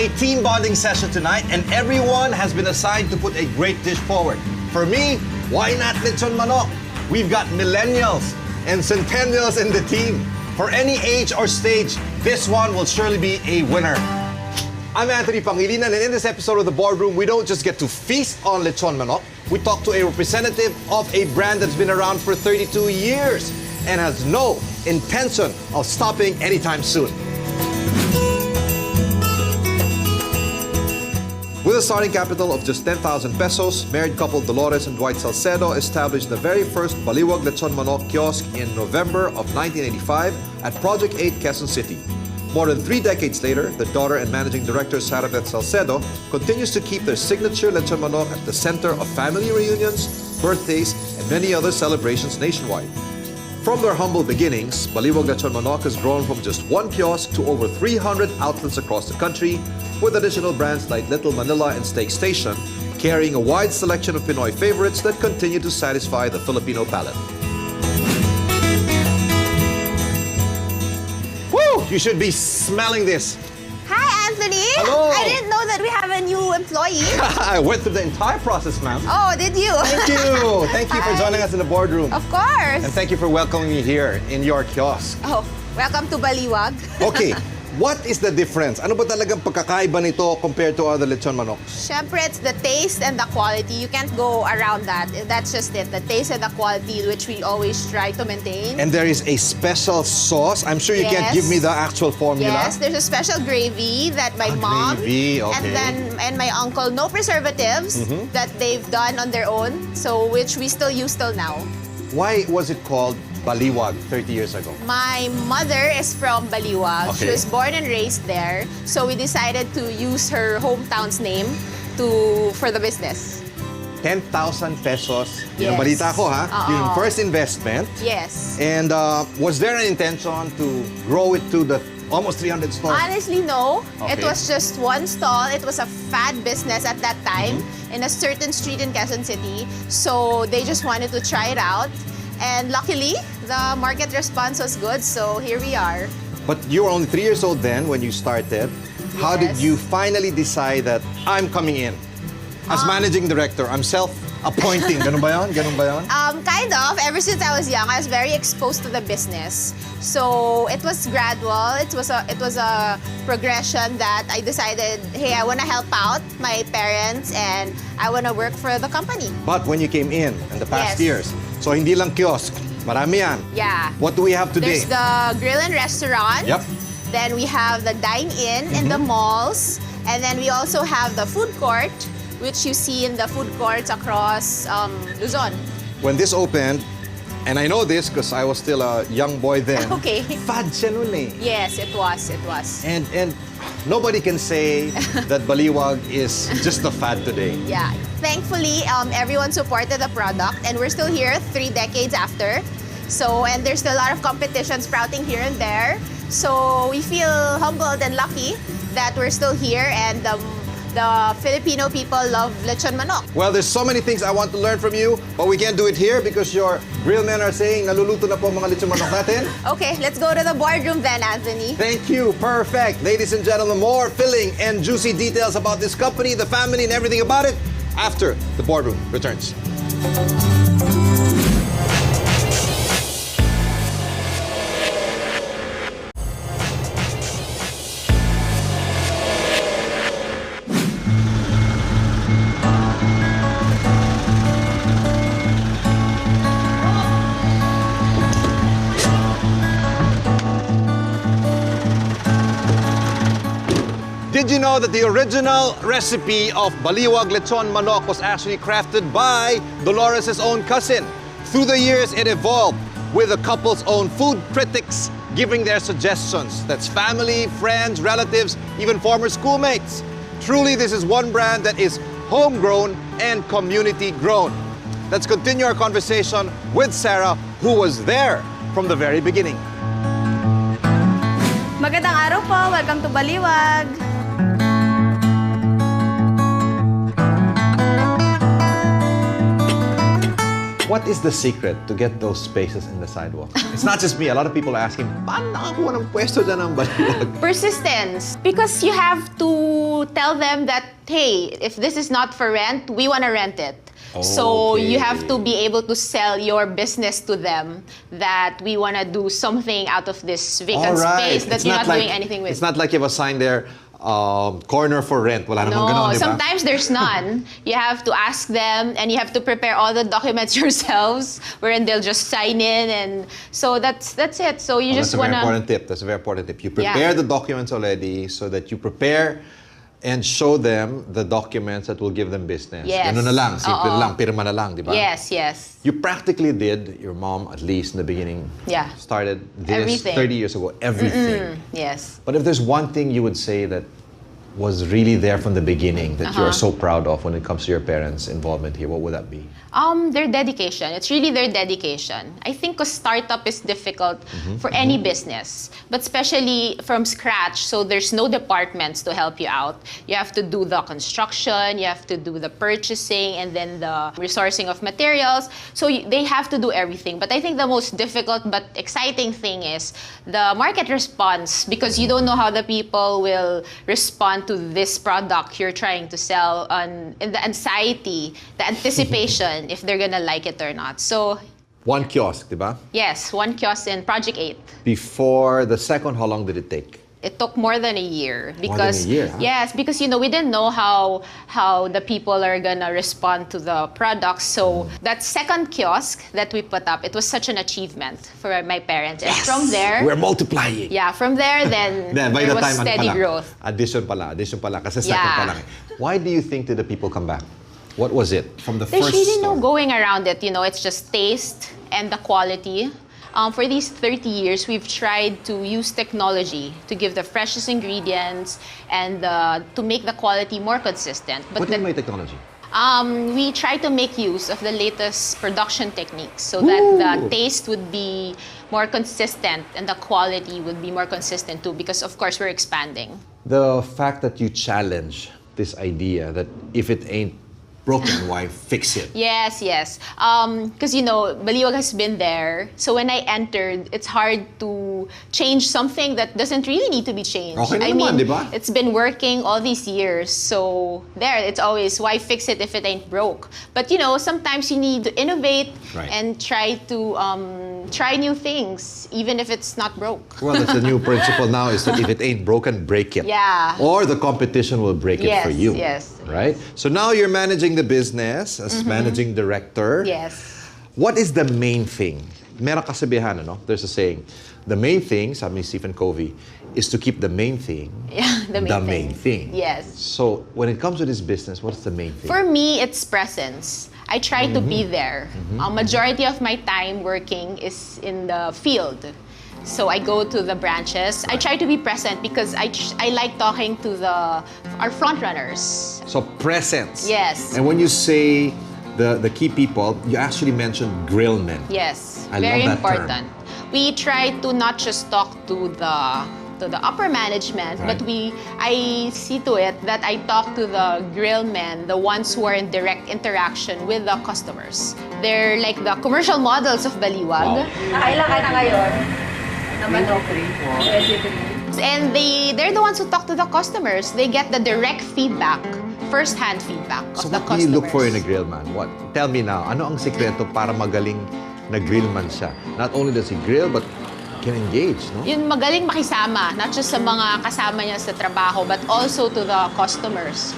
a team bonding session tonight, and everyone has been assigned to put a great dish forward. For me, why not Lechon Manok? We've got millennials and centennials in the team. For any age or stage, this one will surely be a winner. I'm Anthony Pangilinan, and in this episode of The Boardroom, we don't just get to feast on Lechon Manok. We talk to a representative of a brand that's been around for 32 years and has no intention of stopping anytime soon. With a starting capital of just 10,000 pesos, married couple Dolores and Dwight Salcedo established the very first Baliwag Lechon Manok kiosk in November of 1985 at Project 8, Quezon City. More than 3 decades later, the daughter and managing director Sarabeth Salcedo continues to keep their signature Lechon Manok at the center of family reunions, birthdays, and many other celebrations nationwide. From their humble beginnings, Baliwag Lechon Manok has grown from just one kiosk to over 300 outlets across the country, with additional brands like Little Manila and Steak Station, carrying a wide selection of Pinoy favorites that continue to satisfy the Filipino palate. Woo! You should be smelling this. Hi, Anthony. Hello. I didn't know that we have a new employee. I went through the entire process, ma'am. Oh, did you? Thank you. Thank you for joining us in the boardroom. Of course. And thank you for welcoming me here in your kiosk. Oh, welcome to Baliwag. Okay, what is the difference? Ano ba talagang pagkakaiba nito compared to other lechon manok? Siyempre, it's the taste and the quality. You can't go around that. That's just it. The taste and the quality, which we always try to maintain. And there is a special sauce. I'm sure you can't give me the actual formula. Yes, there's a special gravy that my mom gravy, okay. and my uncle, no preservatives, that they've done on their own, so which we still use till now. Why was it called Baliwag 30 years ago? My mother is from Baliwag. Okay. She was born and raised there. So we decided to use her hometown's name for the business. 10,000 pesos. Yes. Yung balita ko, ha? Yung Oo. first investment. Yes. And was there an intention to grow it to the almost 300 stores? Honestly, no. Okay. It was just one stall. It was a fad business at that time in a certain street in Quezon City. So they just wanted to try it out. And luckily, the market response was good, so here we are. But you were only 3 years old then when you started. How did Yes. you finally decide that I'm coming in? As managing director, I'm self-appointing. Ganun ba yun? Ganun ba yun? Kind of. Ever since I was young, I was very exposed to the business. So it was gradual. It was a progression that I decided, hey, I want to help out my parents and I want to work for the company. But when you came in the past Yes. years, so hindi lang kiosk, marami yan. Yeah. What do we have today? There's the grill and restaurant. Yep. Then we have the dine-in in the malls. And then we also have the food court, which you see in the food courts across Luzon. When this opened, and I know this because I was still a young boy then. Okay. Fad siya nun eh. Yes, it was. It was. And nobody can say that Baliwag is just a fad today. Yeah. Thankfully, everyone supported the product, and we're still here 3 decades after. So, and there's still a lot of competition sprouting here and there. So we feel humbled and lucky that we're still here, and the Filipino people love Lechon Manok. Well, there's so many things I want to learn from you, but we can't do it here because your grill men are saying naluluto na po mga lechon manok natin. Okay, let's go to the boardroom then, Anthony. Thank you. Perfect. Ladies and gentlemen, more filling and juicy details about this company, the family, and everything about it after the boardroom returns. Did you know that the original recipe of Baliwag Lechon Manok was actually crafted by Dolores' own cousin? Through the years, it evolved with the couple's own food critics giving their suggestions. That's family, friends, relatives, even former schoolmates. Truly, this is one brand that is homegrown and community grown. Let's continue our conversation with Sarah, who was there from the very beginning. Magandang araw po. Welcome to Baliwag. What is the secret to get those spaces in the sidewalk? It's not just me. A lot of people are asking, paano nakakuha ng pwesto dyan ng Baliwag? Persistence. Because you have to to tell them that, hey, if this is not for rent, we want to rent it. So you have to be able to sell your business to them that we want to do something out of this vacant space that you're not doing anything with. It's not like you have a sign there, corner for rent. Wala namang ganon, di ba? Sometimes there's none. You have to ask them and you have to prepare all the documents yourselves wherein they'll just sign in, and so that's it. So you just want to... That's a very important tip. You prepare the documents already so that you prepare and show them the documents that will give them business. Yes. Ganun na lang, simple lang, pirma na lang, di ba? Yes, yes. You practically did, your mom, at least in the beginning, started this everything. 30 years ago, everything. Yes. But if there's one thing you would say that was really there from the beginning that you are so proud of when it comes to your parents' involvement here, what would that be? Their dedication. It's really their dedication. I think a startup is difficult for any business, but especially from scratch, so there's no departments to help you out. You have to do the construction, you have to do the purchasing, and then the resourcing of materials. So they have to do everything. But I think the most difficult but exciting thing is the market response, because you don't know how the people will respond to this product you're trying to sell, and the anxiety, the anticipation, if they're gonna like it or not. So one kiosk, diba? yes, one kiosk in Project 8. Before the second, how long did it take? It took more than a year because more than a year, huh? yes, because we didn't know how the people are gonna respond to the products. So that second kiosk that we put up, it was such an achievement for my parents. And from there, we're multiplying. Yeah, from there then by there the was time, steady growth. Addition pala, kasi second pa lang. Why do you think that the people come back? What was it from the There's first really no store? going around it. It's just taste and the quality. For these 30 years, we've tried to use technology to give the freshest ingredients and to make the quality more consistent. But What do you mean by technology? we try to make use of the latest production techniques so that the taste would be more consistent and the quality would be more consistent too, because of course we're expanding. The fact that you challenge this idea that if it ain't broken, why fix it? Yes, yes. Because, Baliwag has been there. So when I entered, it's hard to change something that doesn't really need to be changed. Okay na I naman, mean, di ba? it's been working all these years. So it's always, why fix it if it ain't broke? But, sometimes you need to innovate and try to try new things, even if it's not broke. Well, it's a new principle now, is that if it ain't broken, break it. Yeah. Or the competition will break it for you. Yes. Right? So now you're managing the business as managing director. Yes. What is the main thing? Meron kasabihan, ano? There's a saying. The main thing, sabi ni Stephen Covey, is to keep the main thing the main thing. Yes. So when it comes to this business, what's the main thing? For me, it's presence. I try to be there. A majority of my time working is in the field. So I go to the branches. I try to be present because I like talking to our front runners. So presence. Yes. And when you say the key people, you actually mentioned grill men. Yes. I Very love that term. important. We try to not just talk to the upper management, but I see to it that I talk to the grill men, the ones who are in direct interaction with the customers. They're like the commercial models of Baliwag. Nakailan ka na ngayon? Na Manok? And they're the ones who talk to the customers. They get the direct feedback, first-hand feedback So of the what do you customers. look for in a grill man? What? Tell me now, ano ang sikreto para magaling na grill man siya? Not only does he grill, but can engage, no? Yun, magaling makisama, not just sa mga kasama niya sa trabaho, but also to the customers.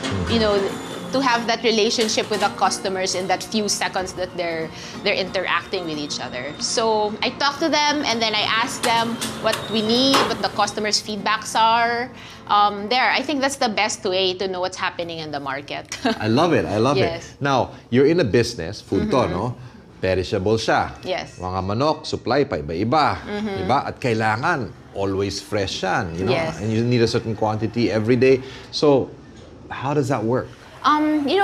To have that relationship with the customers in that few seconds that they're interacting with each other. So I talk to them and then I ask them what we need, what the customers' feedbacks are. I think that's the best way to know what's happening in the market. I love it. I love Yes. it. Now, you're in a business, food to, no? Perishable siya. Yes. Mga manok, supply pa iba-iba. Diba? At kailangan, always fresh yan. Yes. And you need a certain quantity every day. So, how does that work?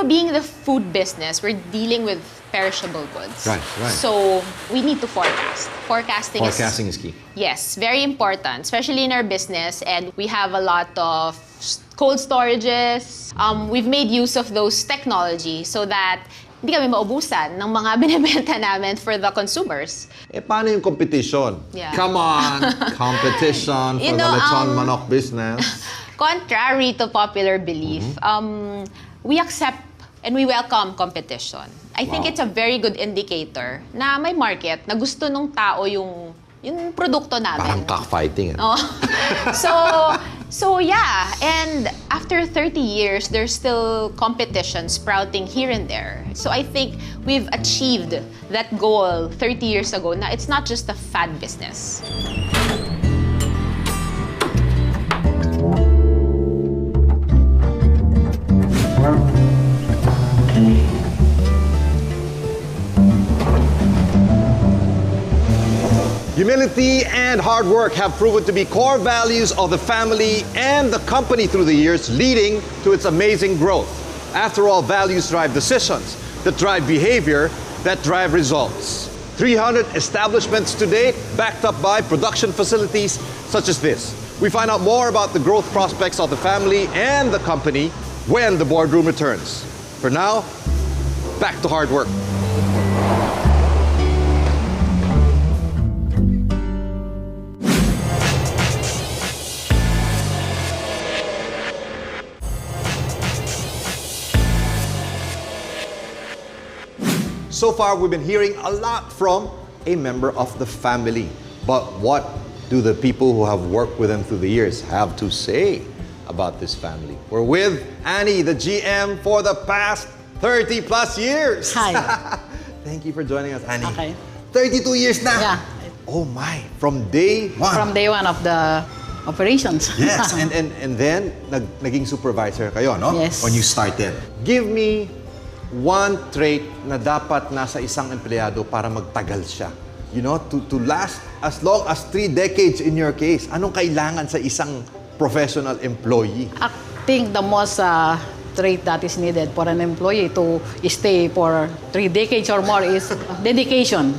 Being the food business, we're dealing with perishable goods. Right. So we need to forecast. Forecasting Forecasting is key. Yes, very important, especially in our business. And we have a lot of cold storages. We've made use of those technology so that hindi kami maubusan ng mga binibenta namin for the consumers. Paano yung competition? Yeah. Come on! Competition for the lechon manok business. Contrary to popular belief, we accept and we welcome competition. I think it's a very good indicator na may market, na gusto nung tao yung produkto namin. Parang cockfighting. Oh. So yeah, and after 30 years, there's still competition sprouting here and there. So I think we've achieved that goal 30 years ago na it's not just a fad business. Humility and hard work have proven to be core values of the family and the company through the years, leading to its amazing growth. After all, values drive decisions, that drive behavior, that drive results. 300 establishments to date, backed up by production facilities such as this. We find out more about the growth prospects of the family and the company when the boardroom returns. For now, back to hard work. So far, we've been hearing a lot from a member of the family. But what do the people who have worked with them through the years have to say about this family? We're with Annie, the GM, for the past 30 plus years. Hi. Thank you for joining us, Annie. Okay. 32 years na. Yeah. Oh my, from day one. From day one of the operations. Yes, and then naging supervisor kayo, no? Yes. When you started. Give me one trait na dapat nasa isang empleyado para magtagal siya. You know, to last as long as 3 decades in your case. Anong kailangan sa isang professional employee? I think the most trait that is needed for an employee to stay for 3 decades or more is dedication.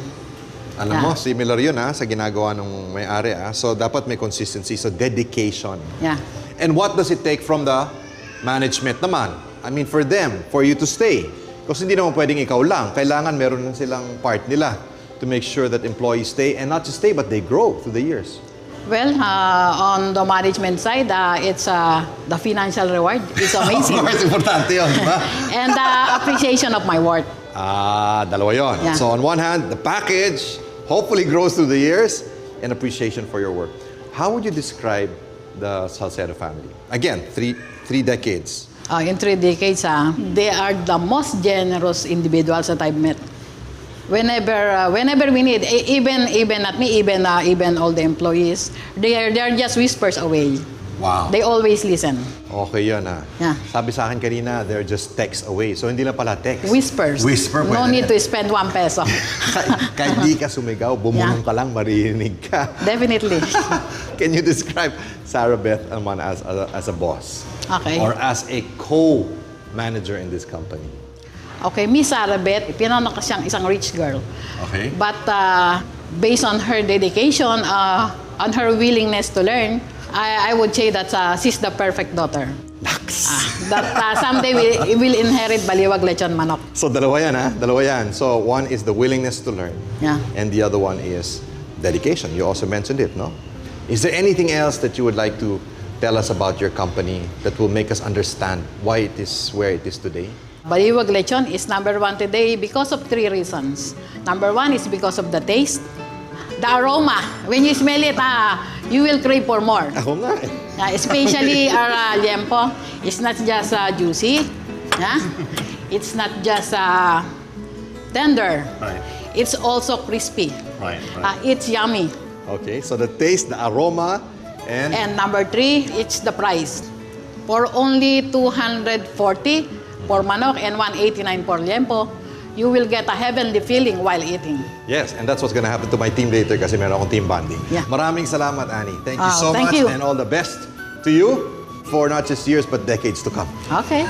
Alam mo, similar yun sa ginagawa ng may-ari. So, dapat may consistency. So, dedication. Yeah. And what does it take from the management naman? I mean, for them, for you to stay. Kasi hindi naman pwedeng ikaw lang. Kailangan meron na silang part nila to make sure that employees stay, and not just stay, but they grow through the years. Well, on the management side, it's the financial reward. It's amazing. Of course, importante yun, di ba? And the appreciation of my work. Dalawa yun. Yeah. So on one hand, the package hopefully grows through the years, and appreciation for your work. How would you describe the Salcedo family? Again, three decades. In 3 decades, they are the most generous individuals that I've met. Whenever we need, even not me, even all the employees, they are just whispers away. Wow. They always listen. Okay yun Yeah. Sabi sa akin kanina, they're just text away. So hindi na pala text. Whispers. Whisper. No need to spend 1 peso. Kahit di ka sumigaw, bumulong ka lang, maririnig ka. Definitely. Can you describe Sarabeth naman as a boss? Okay. Or as a co-manager in this company? Okay, Miss Sarabeth, pinanong ko siyang isang rich girl. Okay. But based on her dedication, on her willingness to learn, I would say that she's the perfect daughter. Naks. That someday we will inherit Baliwag, Lechon, Manok. So dalawa yan Dalawa yan. So one is the willingness to learn. Yeah. And the other one is dedication. You also mentioned it, no? Is there anything else that you would like to tell us about your company that will make us understand why it is where it is today? Baliwag Lechon is #1 today because of 3 reasons. #1 is because of the taste, the aroma. When you smell it, you will crave for more. Ako nga eh. Especially our liempo. It's not just juicy. It's not just tender. Right. It's also crispy. Right. It's yummy. Okay, so the taste, the aroma, and And #3, it's the price. For only 240 for manok and 189 for liempo, you will get a heavenly feeling while eating. yes, and that's what's gonna happen to my team later kasi meron akong team bonding. Yeah. Maraming salamat, Annie. Thank you so thank much, you. and all the best to you for not just years but decades to come. Okay.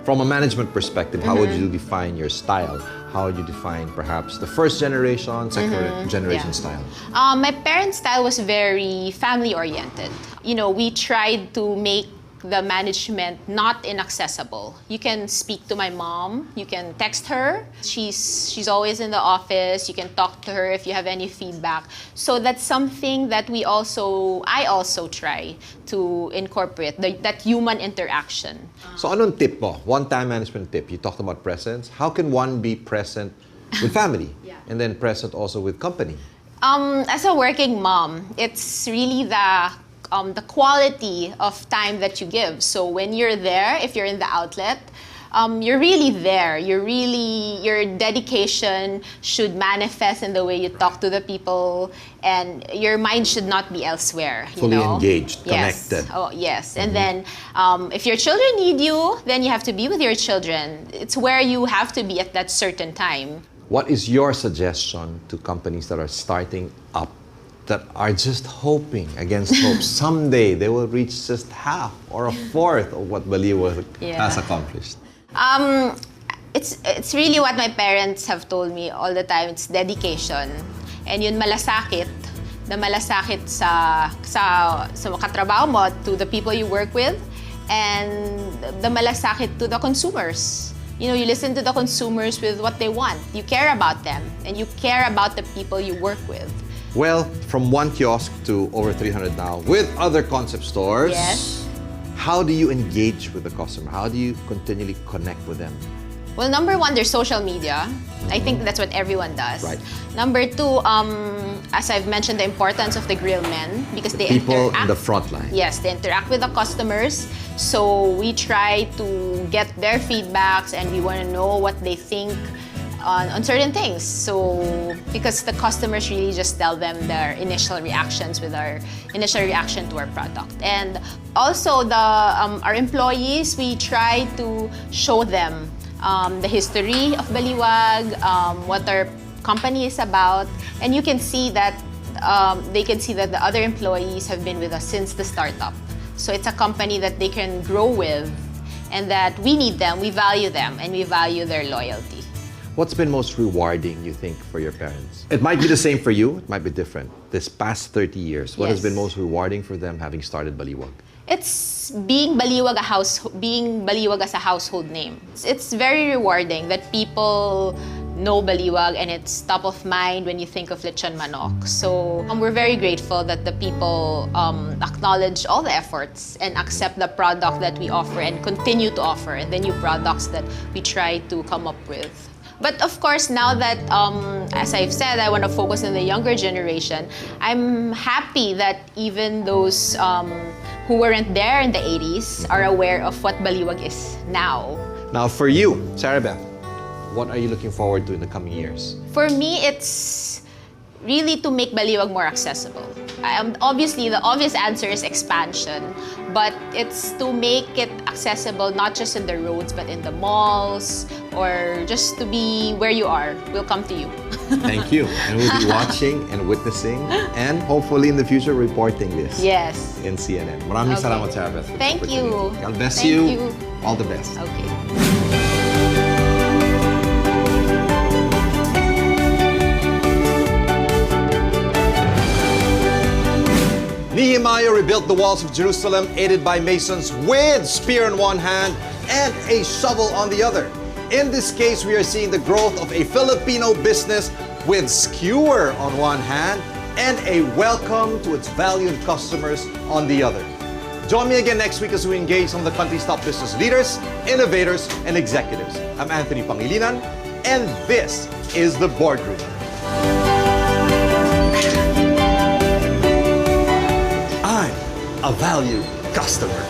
From a management perspective, how would you define your style? How would you define perhaps the first generation, second generation Yeah. style? My parents' style was very family-oriented. You know, we tried to make the management not inaccessible. You can speak to my mom, you can text her. She's always in the office. You can talk to her if you have any feedback. So that's something that I also try to incorporate, that human interaction. So anong tip mo? One-time management tip. You talked about presence. How can one be present with family and then present also with company? As a working mom, it's really the quality of time that you give. So when you're there, if you're in the outlet, you're really there. Your dedication should manifest in the way you talk to the people, and your mind should not be elsewhere. Fully engaged, yes. connected. Oh, yes. And then if your children need you, then you have to be with your children. It's where you have to be at that certain time. What is your suggestion to companies that are starting up, that are just hoping against hope someday they will reach just half or a fourth of what Baliwag has accomplished? It's really what my parents have told me all the time. It's dedication. And yun malasakit. The malasakit sa katrabaho mo, to the people you work with, and the malasakit to the consumers. You know, you listen to the consumers with what they want. You care about them, and you care about the people you work with. Well, from one kiosk to over 300 now, with other concept stores, Yes. how do you engage with the customer? How do you continually connect with them? Well, number one, there's social media. I think that's what everyone does. Right. Number two, as I've mentioned, the importance of the grill men, because they People interact. in the front line. Yes, they interact with the customers. So we try to get their feedbacks, and we want to know what they think on certain things. So because the customers really just tell them their initial reactions with our initial reaction to our product. And also our employees, we try to show them the history of Baliwag, what our company is about, and you can see that they can see that the other employees have been with us since the startup. So it's a company that they can grow with, and that we need them, we value them, and we value their loyalty. What's been most rewarding, you think, for your parents? It might be the same for you, it might be different. This past 30 years, what has Yes. been most rewarding for them having started Baliwag? It's being Baliwag as a household name. It's very rewarding that people know Baliwag, and it's top of mind when you think of Lechon Manok. So we're very grateful that the people acknowledge all the efforts and accept the product that we offer and continue to offer, and the new products that we try to come up with. But of course, now that, as I've said, I want to focus on the younger generation, I'm happy that even those who weren't there in the 80s are aware of what Baliwag is now. Now for you, Sarabeth, what are you looking forward to in the coming years? For me, it's really to make Baliwag more accessible. Obviously, the obvious answer is expansion, but it's to make it accessible not just in the roads, but in the malls, or just to be where you are. We'll come to you. Thank you. And we'll be watching and witnessing and hopefully in the future reporting this Yes. in CNN. Maraming Okay. salamat, Sarabeth. for the Thank you. opportunity. God bless Thank you. you. All the best. Okay. Nehemiah rebuilt the walls of Jerusalem, aided by masons with spear in one hand and a shovel on the other. In this case, we are seeing the growth of a Filipino business with skewer on one hand and a welcome to its valued customers on the other. Join me again next week as we engage some of the country's top business leaders, innovators, and executives. I'm Anthony Pangilinan, and this is The Boardroom. I'm a valued customer.